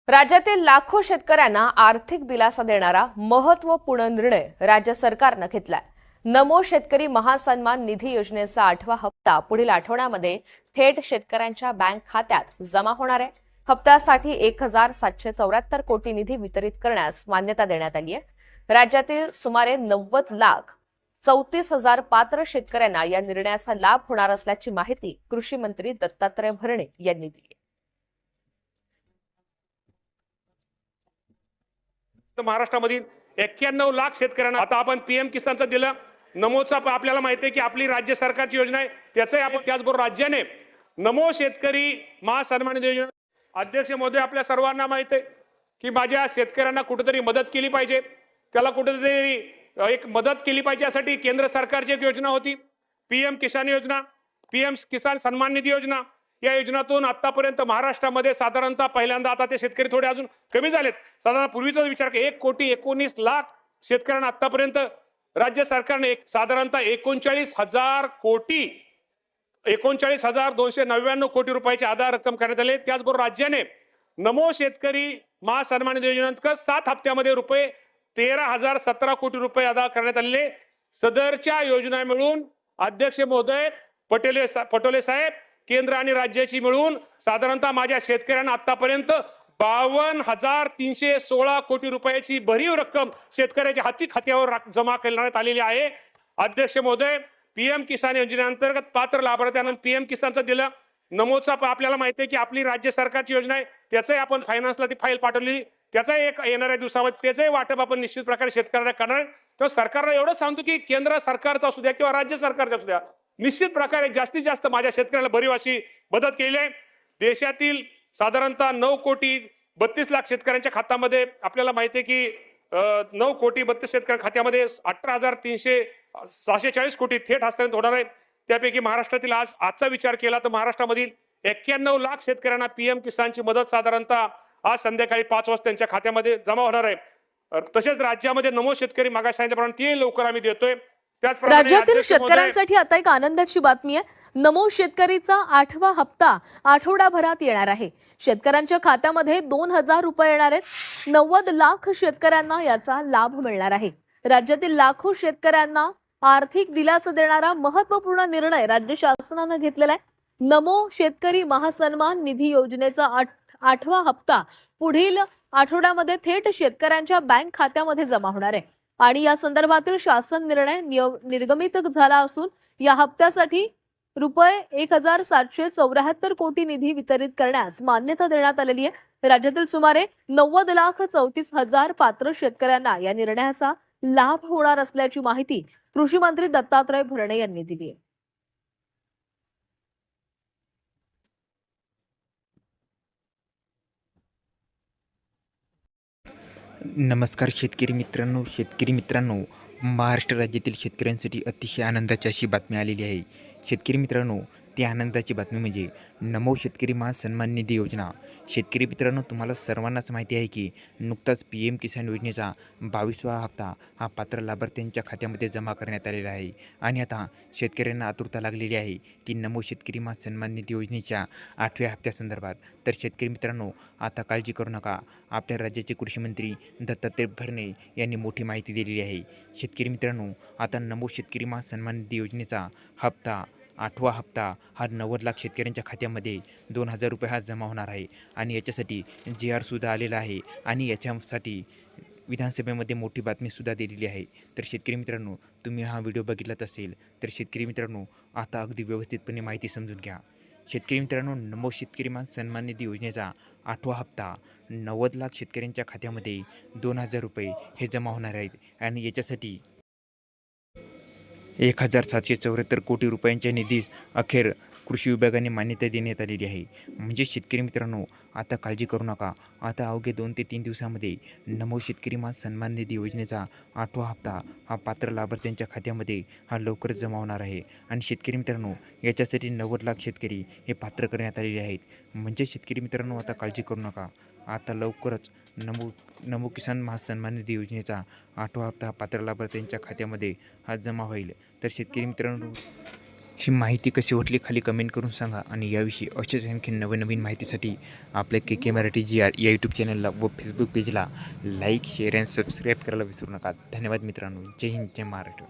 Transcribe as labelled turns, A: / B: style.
A: राज्यातील लाखो शेतकऱ्यांना आर्थिक दिलासा देणारा महत्त्वपूर्ण निर्णय राज्य सरकारनं घेतलाय। नमो शेतकरी महासन्मान निधी योजनेचा 8वा हप्ता पुढील आठवड्यामध्ये थेट शेतकऱ्यांच्या बँक खात्यात जमा होणार आहे। हप्त्यासाठी 1,774 कोटी निधी वितरित करण्यास मान्यता देण्यात आली आहे। राज्यातील सुमारे 90,34,000 पात्र शेतकऱ्यांना या निर्णयाचा लाभ होणार असल्याची माहिती कृषी मंत्री दत्तात्रय भरणे यांनी दिली।
B: महाराष्ट्रामधील 91 लाख शेतकऱ्यांना आता आपण पीएम किसानचं दिलं। नमोचा आपल्याला माहिती आहे की आपली राज्य सरकारची योजना आहे, त्याचंही आपण त्याचबरोबर राज्याने नमो शेतकरी महासन्मान योजना। अध्यक्ष महोदय, आपल्या सर्वांना माहिती आहे की माझ्या शेतकऱ्यांना कुठेतरी मदत केली पाहिजे, त्याला कुठेतरी एक मदत केली पाहिजे, यासाठी केंद्र सरकारची एक योजना होती पीएम किसान योजना, पीएम किसान सन्मान निधी योजना। या योजनेतून आतापर्यंत महाराष्ट्रामध्ये साधारणतः पहिल्यांदा, आता ते शेतकरी थोडे अजून कमी झालेत, साधारण पूर्वीचा विचार 1,19,00,000 शेतकऱ्यांना आतापर्यंत राज्य सरकारने साधारणतः 39,000 कोटी 39,299 कोटी रुपयाची आधार रक्कम करण्यात आली। त्याचबरोबर राज्याने नमो शेतकरी महासन्मान योजनेअंतर्गत 7 हप्त्यामध्ये रुपये 13,017 कोटी रुपये अदा करण्यात आलेले। सदरच्या योजना मिळून अध्यक्ष महोदय पटोले साहेब, केंद्र आणि राज्याची मिळून साधारणतः माझ्या शेतकऱ्यांना आतापर्यंत 52,316 कोटी रुपयाची भरीव रक्कम शेतकऱ्याच्या खात्यावर जमा करण्यात आलेली आहे। अध्यक्ष महोदय, पीएम किसान योजनेअंतर्गत पात्र लाभार्थ्यांना पीएम किसानचं दिलं। नमोचा आपल्याला माहिती आहे की आपली राज्य सरकारची योजना आहे, त्याचंही आपण फायनान्सला ती फाईल पाठवली, त्याचा एक येणाऱ्या दिवसामध्ये त्याचंही वाटप आपण निश्चित प्रकारे शेतकऱ्यांना करणार। तर सरकारला एवढं सांगतो की केंद्र सरकारचा असू द्या किंवा राज्य सरकारचा असू द्या, निश्चित प्रकारे जास्तीत जास्त माझ्या शेतकऱ्याला भरीव अशी मदत केली आहे। देशातील साधारणतः 9,32,00,000 शेतकऱ्यांच्या खात्यामध्ये आपल्याला माहिती आहे की 9,32,00,000 शेतकऱ्यांच्या खात्यामध्ये 18,640 कोटी थेट हस्तांतरित होणार आहे। त्यापैकी महाराष्ट्रातील आजचा विचार केला तर महाराष्ट्रामधील 91 लाख शेतकऱ्यांना पीएम किसानची मदत साधारणतः आज संध्याकाळी 5 वाजता त्यांच्या खात्यामध्ये जमा होणार आहे। तसेच राज्यामध्ये नमो शेतकरी मागास सांगितल्याप्रमाणे ती लवकर आम्ही देतोय।
A: राज्यातील शेतकऱ्यांसाठी आता एक आनंदाची बातमी आहे। नमो शेतकरीचा 8वा हप्ता आठवडाभरात येणार आहे। शेतकऱ्यांच्या खात्यामध्ये 2,000 रुपये येणार आहेत। 90 लाख शेतकऱ्यांना याचा लाभ मिळणार आहे। राज्यातील लाखो शेतकऱ्यांना आर्थिक दिलासा देणारा महत्त्वपूर्ण निर्णय राज्य शासनाने घेतलेला आहे। नमो शेतकरी महासन्मान निधी योजनेचा 8वा हप्ता पुढील आठवड्यामध्ये थेट शेतकऱ्यांच्या बँक खात्यामध्ये जमा होणार आहे आणि या संदर्भातील शासन निर्णय निर्गमित झाला असून या हप्त्यासाठी रुपये 1,774 कोटी निधी वितरित करण्यास मान्यता देण्यात आलेली आहे। राज्यातील सुमारे 90,34,000 पात्र शेतकऱ्यांना या निर्णयाचा लाभ होणार असल्याची माहिती कृषी मंत्री दत्तात्रय भरणे यांनी दिली आहे।
C: नमस्कार शेतकरी मित्रांनो, महाराष्ट्र राज्यातील शेतकऱ्यांसाठी अतिशय आनंदाची अशी बातमी आलेली आहे। शेतकरी मित्रांनो, ती आनंदाची बातमी म्हणजे नमो शेतकरी महासन्मान निधी योजना। शेतकरी मित्रांनो, तुम्हाला सर्वांनाच माहिती आहे की नुकताच पीएम किसान योजनेचा 22वा हप्ता हा पात्र लाभार्थ्यांच्या खात्यामध्ये जमा करण्यात आलेला आहे आणि आता शेतकऱ्यांना आतुरता लागलेली आहे ती नमो शेतकरी महासन्मान निधी योजनेच्या 8व्या हप्त्यासंदर्भात। तर शेतकरी मित्रांनो, आता काळजी करू नका, आपल्या राज्याचे कृषी मंत्री दत्तात्रय भरणे यांनी मोठी माहिती दिलेली आहे। शेतकरी मित्रांनो, आता नमो शेतकरी महासन्मान निधी योजनेचा हप्ता 8वा हप्ता हा 90 लाख शेतकऱ्यांच्या खात्यामध्ये 2,000 रुपये हा जमा होणार आहे आणि याच्यासाठी GR सुद्धा आलेला आहे आणि याच्यासाठी विधानसभेमध्ये मोठी बातमीसुद्धा दिलेली आहे। तर शेतकरी मित्रांनो, तुम्ही हा व्हिडिओ बघितलाच असेल तर शेतकरी मित्रांनो, आता अगदी व्यवस्थितपणे माहिती समजून घ्या। शेतकरी मित्रांनो, नमो शेतकरी महासन्मान निधी योजनेचा 8वा हप्ता 90 लाख शेतकऱ्यांच्या खात्यामध्ये 2,000 रुपये हे जमा होणार आहेत आणि याच्यासाठी 1,774 कोटी रुपयांच्या निधीस अखेर कृषी विभागाने मान्यता देण्यात आलेली आहे। म्हणजे शेतकरी मित्रांनो, आता काळजी करू नका, आता अवघे 2 ते 3 दिवसामध्ये नमो शेतकरी महासन्मान निधी योजनेचा 8वा हप्ता हा पात्र लाभार्थ्यांच्या खात्यामध्ये हा लवकरच जमा होणार आहे आणि शेतकरी मित्रांनो, याच्यासाठी 90 लाख शेतकरी हे पात्र करण्यात आलेले आहेत। म्हणजे शेतकरी मित्रांनो, आता काळजी करू नका, आता लवकरच नमो किसान महासन्मान निधी योजनेचा 8वा हप्ता पात्र लाभार्थ्यांच्या खात्यामध्ये हा जमा होईल। तर शेतकरी मित्रांनो, ही माहिती कशी वाटली खाली कमेंट करून सांगा आणि याविषयी अशाच आणखी नवीन माहितीसाठी आपल्या के मराठी जी आर या यूट्यूब चॅनलला व फेसबुक पेजला लाईक शेअर आणि सबस्क्राईब करायला विसरू नका. धन्यवाद मित्रांनो. जय हिंद, जय महाराष्ट्र.